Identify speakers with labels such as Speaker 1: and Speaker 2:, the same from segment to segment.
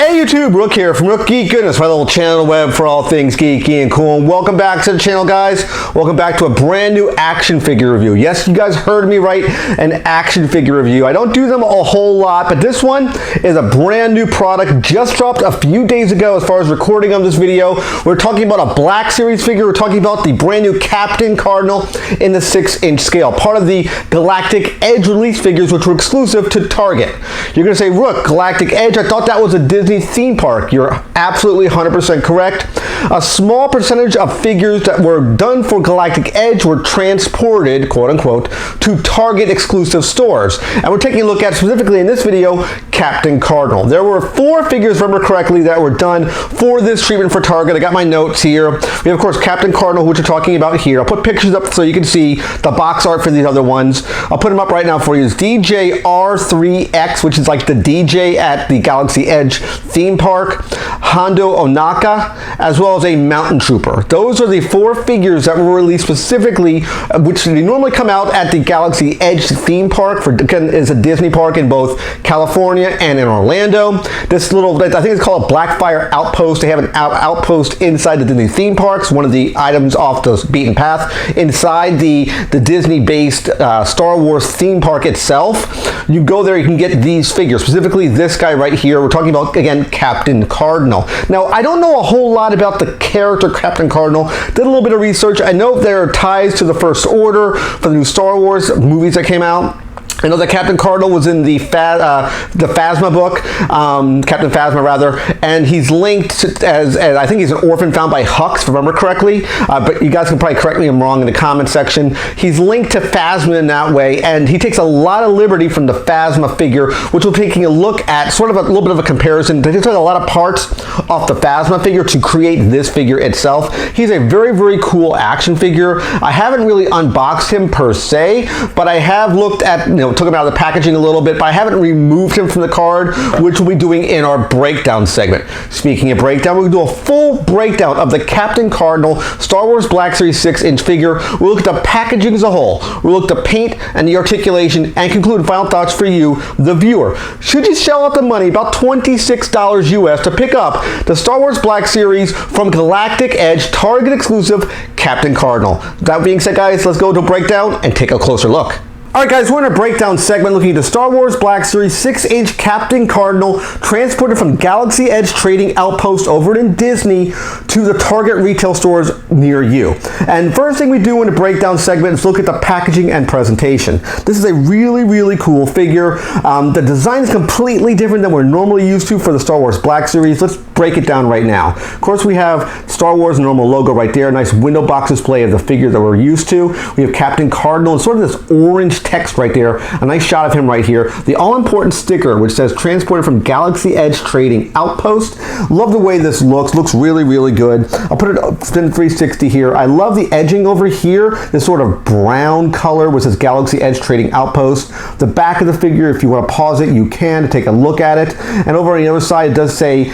Speaker 1: Hey YouTube, Rook here from Rook Geek, goodness, my little channel on the web for all things geeky and cool. And welcome back to the channel, guys. Welcome back to a brand new action figure review. Yes, you guys heard me right, an action figure review. I don't do them a whole lot, but this one is a brand new product, just dropped a few days ago as far as recording of this video. We're talking about a Black Series figure. We're talking about the brand new Captain Cardinal in the 6-inch scale, part of the Galactic Edge release figures, which were exclusive to Target. You're gonna say, Rook, Galactic Edge, I thought that was a Disney theme park. You're absolutely 100% correct. A small percentage of figures that were done for Galactic Edge were transported, quote unquote, to Target exclusive stores. And we're taking a look at, specifically in this video, Captain Cardinal. There were 4 figures, remember correctly, that were done for this treatment for Target. I got my notes here. We have, of course, Captain Cardinal, which we're talking about here. I'll put pictures up so you can see the box art for these other ones. I'll put them up right now for you. It's DJ R3X, which is like the DJ at the Galaxy Edge theme park, Hondo Onaka, as well as a Mountain Trooper. Those are the 4 figures that were released specifically, which they normally come out at the Galaxy Edge theme park. For again, is a Disney park in both California and in Orlando. This little, I think it's called a Blackfire Outpost. They have an outpost inside the Disney theme parks, one of the items off the beaten path inside the Disney-based Star Wars theme park itself. You go there, you can get these figures, specifically this guy right here. We're talking about, again, Captain Cardinal. Now, I don't know a whole lot about the character Captain Cardinal. Did a little bit of research. I know there are ties to the First Order for the new Star Wars movies that came out. I know that Captain Cardinal was in the Phasma book, Captain Phasma rather, and he's linked as I think he's an orphan found by Hux, if I remember correctly, but you guys can probably correct me if I'm wrong in the comment section. He's linked to Phasma in that way, and he takes a lot of liberty from the Phasma figure, which we're taking a look at, sort of a little bit of a comparison. They took a lot of parts off the Phasma figure to create this figure itself. He's a very, very cool action figure. I haven't really unboxed him per se, but I have looked at, took him out of the packaging a little bit, but I haven't removed him from the card, which we'll be doing in our breakdown segment. Speaking of breakdown, we'll do a full breakdown of the Captain Cardinal Star Wars Black Series 6-inch figure. We'll look at the packaging as a whole. We'll look at the paint and the articulation, and conclude final thoughts for you, the viewer. Should you shell out the money, about $26 US, to pick up the Star Wars Black Series from Galactic Edge Target exclusive Captain Cardinal? That being said, guys, let's go to breakdown and take a closer look. Alright guys, we're in a breakdown segment looking at the Star Wars Black Series 6-inch Captain Cardinal transported from Galaxy Edge Trading Outpost over in Disney to the Target retail stores near you. And first thing we do in the breakdown segment is look at the packaging and presentation. This is a really, really cool figure. The design is completely different than we're normally used to for the Star Wars Black Series. Let's break it down right now. Of course, we have Star Wars normal logo right there, a nice window box display of the figure that we're used to. We have Captain Cardinal and sort of this orange text right there, a nice shot of him right here. The all-important sticker which says transported from Galaxy Edge Trading Outpost. Love the way this looks really, really good. I'll put it spin 360 here. I love the edging over here, this sort of brown color which says Galaxy Edge Trading Outpost. The back of the figure, if you want to pause it, you can to take a look at it. And over on the other side, it does say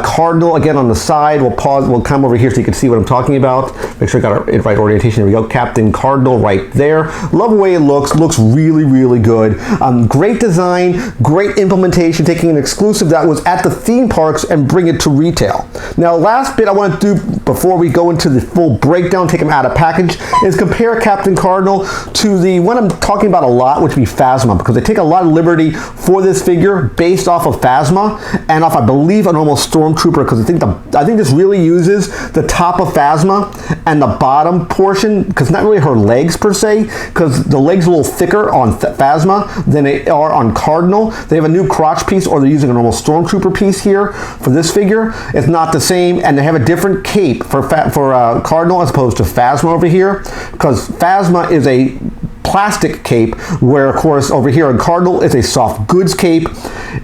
Speaker 1: Cardinal again on the side. We'll pause, we'll come over here so you can see what I'm talking about. Make sure I got it right orientation. Here we go, Captain Cardinal right there. Love the way it looks really, really good. Great design, great implementation, taking an exclusive that was at the theme parks and bring it to retail. Now, last bit I want to do before we go into the full breakdown, take them out of package, is compare Captain Cardinal to the one I'm talking about a lot, which would be Phasma, because they take a lot of liberty for this figure based off of Phasma and off, I believe, a normal Stormtrooper, because I think this really uses the top of Phasma and the bottom portion, because not really her legs per se, because the legs are a little thicker on Phasma than they are on Cardinal. They have a new crotch piece, or they're using a normal Stormtrooper piece here for this figure. It's not the same, and they have a different cape for Cardinal as opposed to Phasma over here, because Phasma is a plastic cape, where of course over here on Cardinal is a soft goods cape.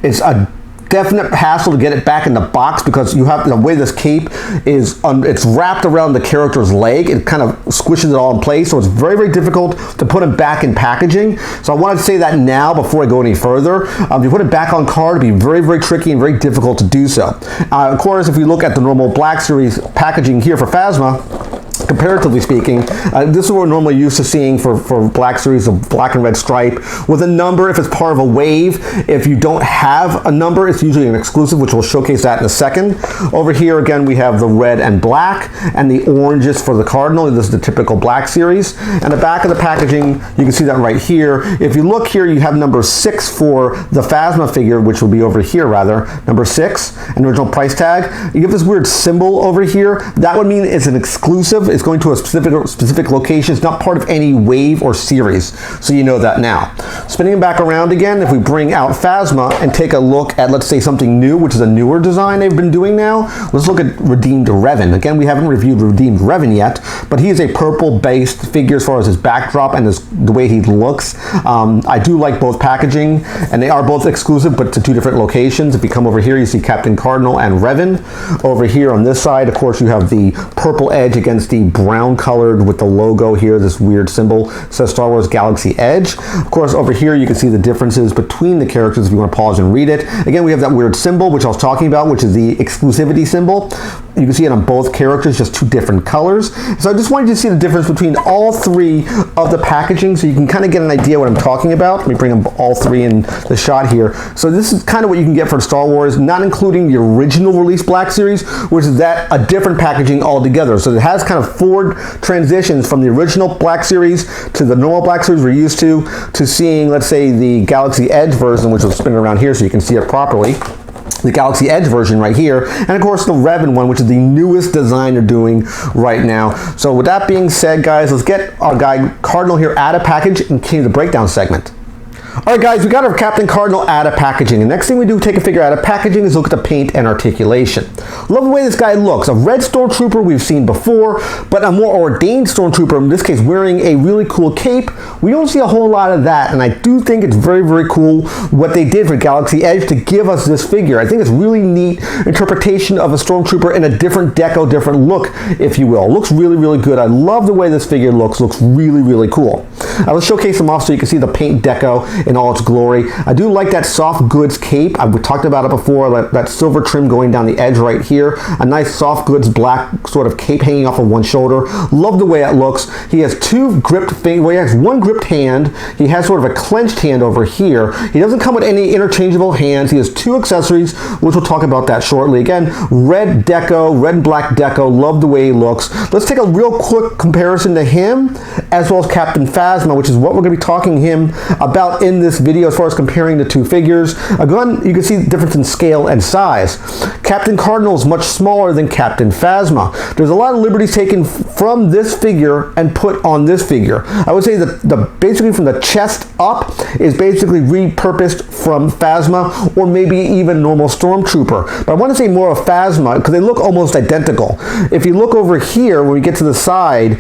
Speaker 1: It's a definite hassle to get it back in the box, because you have the way this cape is it's wrapped around the character's leg. It kind of squishes it all in place, so it's very, very difficult to put it back in packaging. So I wanted to say that now before I go any further. If you put it back on card, it'd be very, very tricky and very difficult to do so. Of course, if we look at the normal Black Series packaging here for Phasma, comparatively speaking. This is what we're normally used to seeing for Black Series, of black and red stripe with a number if it's part of a wave. If you don't have a number, it's usually an exclusive, which we'll showcase that in a second. Over here again we have the red and black and the oranges for the Cardinal. This is the typical Black Series. And the back of the packaging, you can see that right here. If you look here, you have number 6 for the Phasma figure, which will be over here rather, number 6, and the original price tag. You get this weird symbol over here. That would mean it's an exclusive. It's going to a specific location. It's not part of any wave or series, so you know that now. Spinning it back around again, if we bring out Phasma and take a look at, let's say, something new, which is a newer design they've been doing now, let's look at Redeemed Revan. Again, we haven't reviewed Redeemed Revan yet, but he is a purple-based figure as far as his backdrop and the way he looks. I do like both packaging, and they are both exclusive, but to 2 different locations. If you come over here, you see Captain Cardinal and Revan. Over here on this side, of course, you have the purple edge against the brown colored with the logo here, this weird symbol. It says Star Wars Galaxy Edge. Of course, over here you can see the differences between the characters if you want to pause and read it. Again, we have that weird symbol, which I was talking about, which is the exclusivity symbol. You can see it on both characters, just 2 different colors. So I just wanted you to see the difference between all 3 of the packaging so you can kind of get an idea what I'm talking about. Let me bring them all 3 in the shot here. So this is kind of what you can get for Star Wars, not including the original release Black Series, which is that a different packaging altogether. So it has kind of 4 transitions from the original Black Series to the normal Black Series we're used to seeing, let's say, the Galaxy Edge version, which will spin around here so you can see it properly. The Galaxy Edge version right here, and of course the Revan one, which is the newest design they're doing right now. So with that being said, guys, let's get our guy Cardinal here out of package and continue the breakdown segment. Alright guys, we got our Captain Cardinal out of packaging. The next thing we do, take a figure out of packaging, is look at the paint and articulation. Love the way this guy looks. A red Stormtrooper we've seen before, but a more ordained Stormtrooper, in this case wearing a really cool cape. We don't see a whole lot of that, and I do think it's very, very cool what they did for Galaxy Edge to give us this figure. I think it's really neat interpretation of a Stormtrooper in a different deco, different look, if you will. It looks really, really good. I love the way this figure looks really, really cool. Let's showcase them off so you can see the paint deco in all its glory. I do like that soft goods cape. I've talked about it before, that silver trim going down the edge right here. A nice soft goods black sort of cape hanging off of one shoulder. Love the way it looks. He has 2 gripped fingers. Well, he has 1 gripped hand. He has sort of a clenched hand over here. He doesn't come with any interchangeable hands. He has 2 accessories, which we'll talk about that shortly. Again, red deco, red and black deco. Love the way he looks. Let's take a real quick comparison to him as well as Captain Phasma, which is what we're going to be talking to him about in this video as far as comparing the 2 figures. Again, you can see the difference in scale and size. Captain Cardinal is much smaller than Captain Phasma. There's a lot of liberties taken from this figure and put on this figure. I would say that basically from the chest up is basically repurposed from Phasma, or maybe even normal Stormtrooper. But I want to say more of Phasma because they look almost identical. If you look over here, when we get to the side,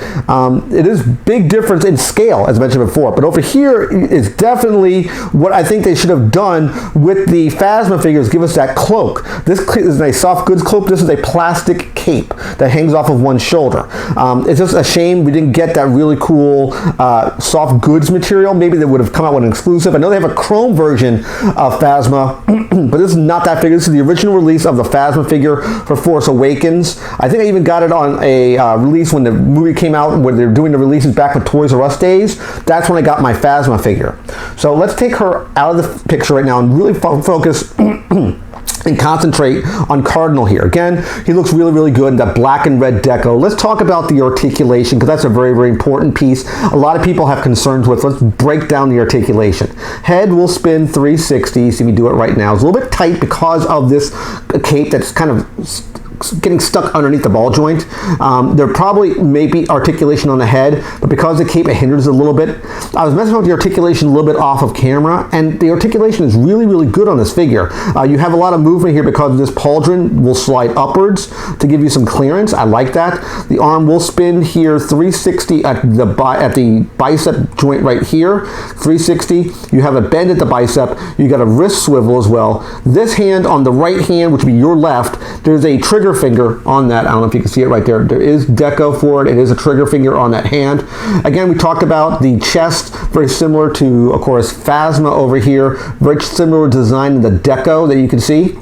Speaker 1: it is big difference in scale, as mentioned before. But over here is definitely what I think they should have done with the Phasma figures, give us that cloak. This is a soft goods cloak. This is a plastic cape that hangs off of one shoulder. It's just a shame we didn't get that really cool soft goods material. Maybe they would have come out with an exclusive. I know they have a chrome version of Phasma, but this is not that figure. This is the original release of the Phasma figure for Force Awakens. I think I even got it on a release when the movie came out, when they're doing the releases back with Toys R Us days. That's when I got my Phasma figure. So let's take her out of the picture right now and really focus and concentrate on Cardinal here. Again, he looks really, really good in that black and red deco. Let's talk about the articulation because that's a very, very important piece. A lot of people have concerns with. Let's break down the articulation. Head will spin 360. See me do it right now. It's a little bit tight because of this cape that's kind of getting stuck underneath the ball joint. There probably may be articulation on the head, but because the cape, it hinders a little bit. I was messing with the articulation a little bit off of camera, and the articulation is really, really good on this figure. You have a lot of movement here because this pauldron will slide upwards to give you some clearance. I like that. The arm will spin here 360 at the bicep joint right here. 360. You have a bend at the bicep. You got a wrist swivel as well. This hand on the right hand, which would be your left, there's a trigger finger on that. I don't know if you can see it right there. There is deco for it. It is a trigger finger on that hand. Again, we talked about the chest, very similar to, of course, Phasma over here. Very similar design in the deco that you can see.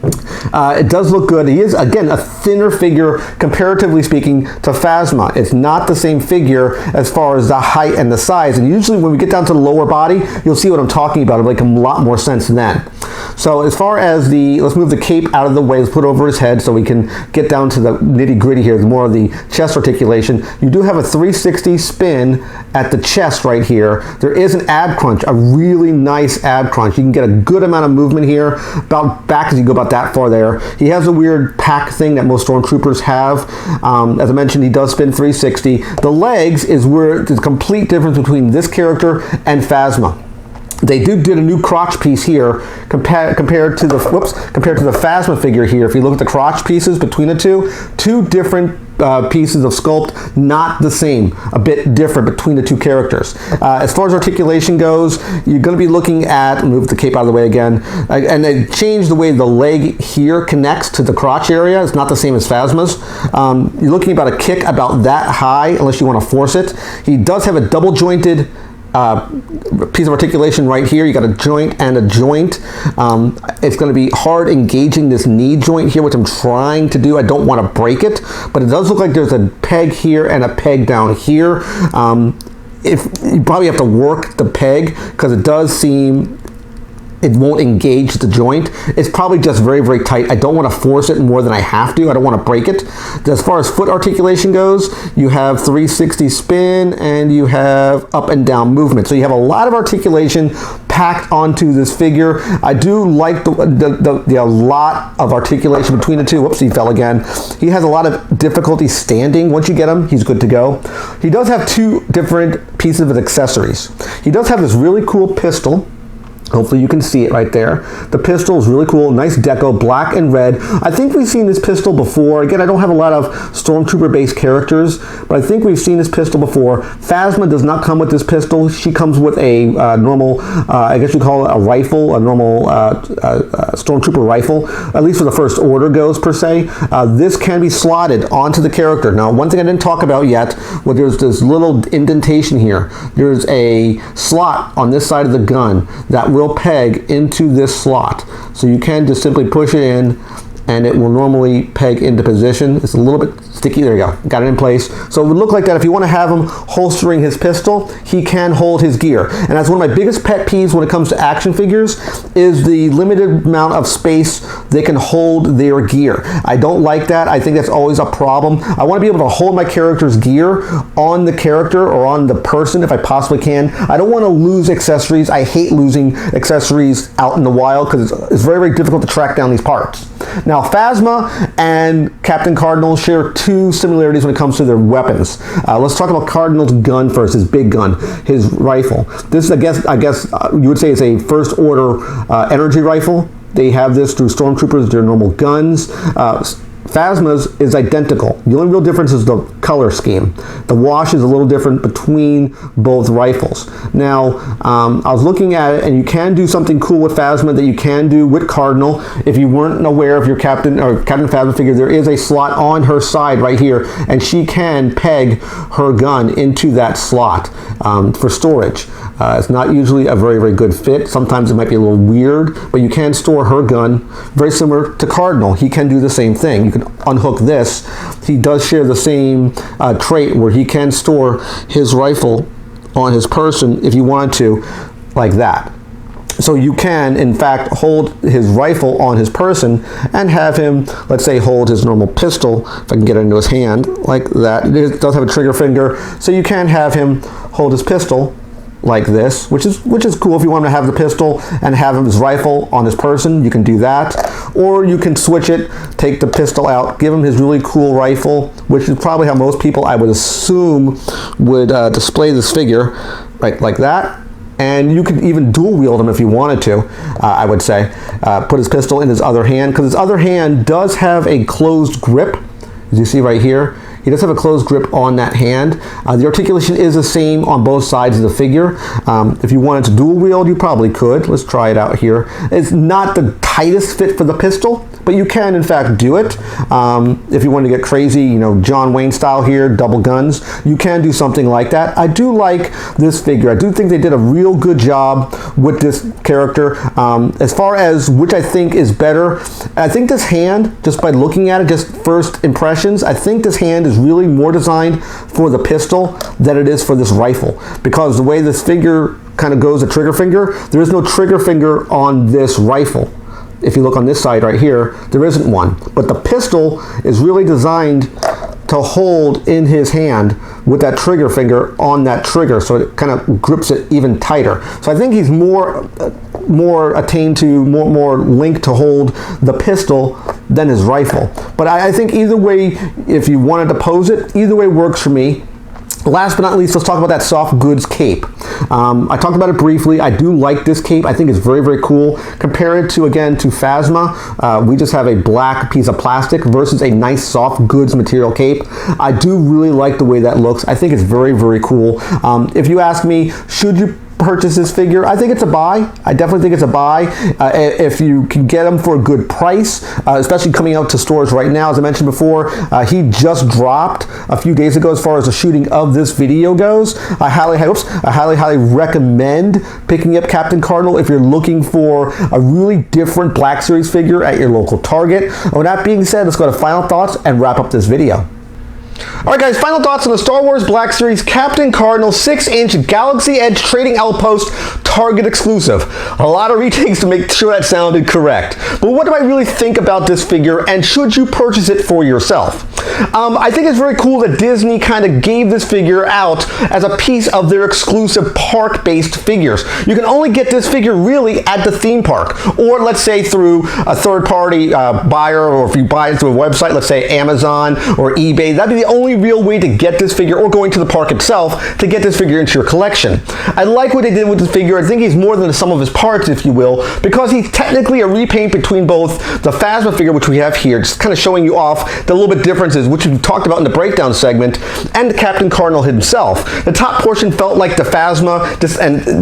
Speaker 1: It does look good. He is, again, a thinner figure, comparatively speaking, to Phasma. It's not the same figure as far as the height and the size. And usually when we get down to the lower body, you'll see what I'm talking about. It'll make a lot more sense then. So as far as let's move the cape out of the way. Let's put it over his head so we can get down to the nitty gritty here, more of the chest articulation. You do have a 360 spin at the chest right here. There is an ab crunch, a really nice ab crunch. You can get a good amount of movement here, about back as you go about that far there. He has a weird pack thing that most stormtroopers have. As I mentioned, he does spin 360. The legs is where there's a complete difference between this character and Phasma. They did a new crotch piece here compared to the Phasma figure here. If you look at the crotch pieces between the two different pieces of sculpt, not the same, a bit different between the two characters. As far as articulation goes, you're going to be looking at, move the cape out of the way again, and they changed the way the leg here connects to the crotch area. It's not the same as Phasma's. You're looking about a kick about that high, unless you want to force it. He does have a double jointed piece of articulation right here. You got a joint and a joint. It's going to be hard engaging this knee joint here, which I'm trying to do. I don't want to break it, but it does look like there's a peg here and a peg down here. If you probably have to work the peg, because it does seem it won't engage the joint. It's probably just very, very tight. I don't want to force it more than I have to. I don't want to break it. As far as foot articulation goes, you have 360 spin and you have up and down movement. So you have a lot of articulation packed onto this figure. I do like the lot of articulation between the two. Whoops, he fell again. He has a lot of difficulty standing. Once you get him, he's good to go. He does have two different pieces of accessories. He does have this really cool pistol. Hopefully you can see it right there. The pistol is really cool, nice deco, black and red. I think we've seen this pistol before. Again, I don't have a lot of Stormtrooper-based characters, but I think we've seen this pistol before. Phasma does not come with this pistol. She comes with a normal, I guess you call it a rifle, a normal Stormtrooper rifle, at least for the First Order goes per se. This can be slotted onto the character. Now, one thing I didn't talk about yet, well, there's this little indentation here. There's a slot on this side of the gun that will peg into this slot. So you can just simply push it in and it will normally peg into position. It's a little bit sticky. There you go. Got it in place. So it would look like that. If you want to have him holstering his pistol, he can hold his gear. And that's one of my biggest pet peeves when it comes to action figures is the limited amount of space they can hold their gear. I don't like that. I think that's always a problem. I want to be able to hold my character's gear on the character or on the person if I possibly can. I don't want to lose accessories. I hate losing accessories out in the wild because it's very, very difficult to track down these parts. Now, Phasma and Captain Cardinal share two similarities when it comes to their weapons. Let's talk about Cardinal's gun first, his big gun, his rifle. This, I guess you would say is a First Order energy rifle. They have this through Stormtroopers, their normal guns. Phasma's is identical. The only real difference is the color scheme. The wash is a little different between both rifles. Now, I was looking at it, and you can do something cool with Phasma that you can do with Cardinal. If you weren't aware of your Captain Phasma figure, there is a slot on her side right here, and she can peg her gun into that slot for storage. It's not usually a very, very good fit. Sometimes it might be a little weird, but you can store her gun. Very similar to Cardinal. He can do the same thing. You can unhook this. He does share the same trait where he can store his rifle on his person if you wanted to, like that. So you can, in fact, hold his rifle on his person and have him, let's say, hold his normal pistol, if I can get it into his hand, like that. It does have a trigger finger, so you can have him hold his pistol like this, which is cool. If you want him to have the pistol and have his rifle on his person, you can do that. Or you can switch it, take the pistol out, give him his really cool rifle, which is probably how most people, I would assume, would display this figure, right, like that. And you could even dual wield him if you wanted to, I would say. Put his pistol in his other hand, because his other hand does have a closed grip, as you see right here. He does have a closed grip on that hand. The articulation is the same on both sides of the figure. If you wanted to dual wield, you probably could. Let's try it out here. It's not the tightest fit for the pistol, but you can in fact do it. If you want to get crazy, you know, John Wayne style here, double guns, you can do something like that. I do like this figure. I do think they did a real good job with this character. As far as which I think is better, I think this hand, just by looking at it, just first impressions, I think this hand is really more designed for the pistol than it is for this rifle, because the way this figure kind of goes, the trigger finger, there is no trigger finger on this rifle. If you look on this side right here, there isn't one. But the pistol is really designed to hold in his hand with that trigger finger on that trigger, so it kind of grips it even tighter. So I think he's more attained to, more linked to hold the pistol than his rifle. But I think either way, if you wanted to pose it, either way works for me. Last but not least, let's talk about that soft goods cape. I talked about it briefly. I do like this cape. I think it's very, very cool. Compare it to, again, to Phasma. We just have a black piece of plastic versus a nice soft goods material cape. I do really like the way that looks. I think it's very, very cool. If you ask me, should you purchase this figure, I think it's a buy. I definitely think it's a buy. If you can get them for a good price, especially coming out to stores right now, as I mentioned before, he just dropped a few days ago as far as the shooting of this video goes. I highly recommend picking up Captain Cardinal if you're looking for a really different Black Series figure at your local Target. With that being said, let's go to final thoughts and wrap up this video. Alright guys, final thoughts on the Star Wars Black Series Captain Cardinal 6-inch Galaxy Edge Trading Outpost Target exclusive. A lot of retakes to make sure that sounded correct. But what do I really think about this figure, and should you purchase it for yourself? I think it's very cool that Disney kind of gave this figure out as a piece of their exclusive park-based figures. You can only get this figure really at the theme park, or let's say through a third-party buyer, or if you buy it through a website, let's say Amazon or eBay. That'd be the only real way to get this figure, or going to the park itself to get this figure into your collection. I like what they did with this figure. I think he's more than the sum of his parts, if you will, because he's technically a repaint between both the Phasma figure, which we have here, just kind of showing you off the little bit differences, which we talked about in the breakdown segment, and Captain Cardinal himself. The top portion felt like the Phasma,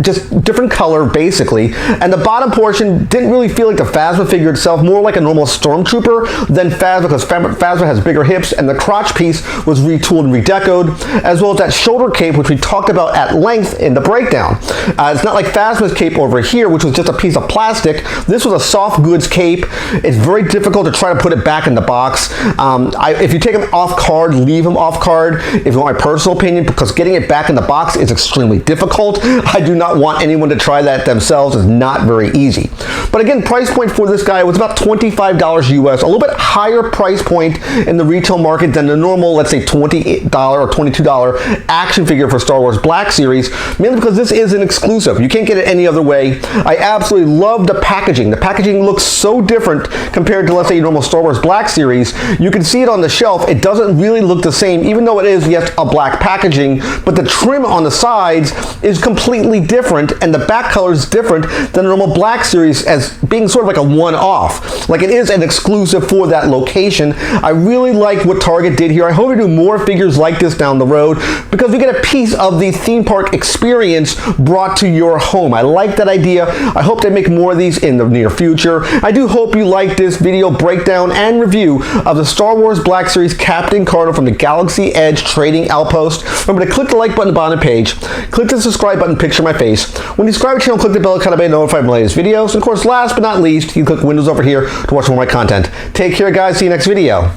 Speaker 1: just different color basically, and the bottom portion didn't really feel like the Phasma figure itself, more like a normal Stormtrooper than Phasma, because Phasma has bigger hips, and the crotch piece was retooled and redecoed, as well as that shoulder cape, which we talked about at length in the breakdown. It's not like Phasma's cape over here, which was just a piece of plastic. This was a soft goods cape. It's very difficult to try to put it back in the box. If you take them off card, leave them off card, if you want my personal opinion, because getting it back in the box is extremely difficult. I do not want anyone to try that themselves. It's not very easy. But again, price point for this guy was about $25 US, a little bit higher price point in the retail market than the normal, let's say $28 or $22 action figure for Star Wars Black Series, mainly because this is an exclusive. You can't get it any other way. I absolutely love the packaging. The packaging looks so different compared to, let's say, your normal Star Wars Black Series. You can see it on the shelf. It doesn't really look the same, even though it is, yes, a black packaging, but the trim on the sides is completely different, and the back color is different than the normal Black Series, as being sort of like a one-off. Like, it is an exclusive for that location. I really like what Target did here. I hope they do more figures like this down the road, because we get a piece of the theme park experience brought to your home. I like that idea. I hope they make more of these in the near future. I do hope you like this video breakdown and review of the Star Wars Black Series Captain Cardinal from the Galaxy Edge Trading Outpost. Remember to click the like button at the bottom of the page, click the subscribe button, picture my face. When you subscribe to the channel, click the bell icon to be notified of my latest videos. And of course, last but not least, you click Windows over here to watch more of my content. Take care, guys. See you next video,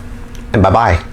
Speaker 1: and bye-bye.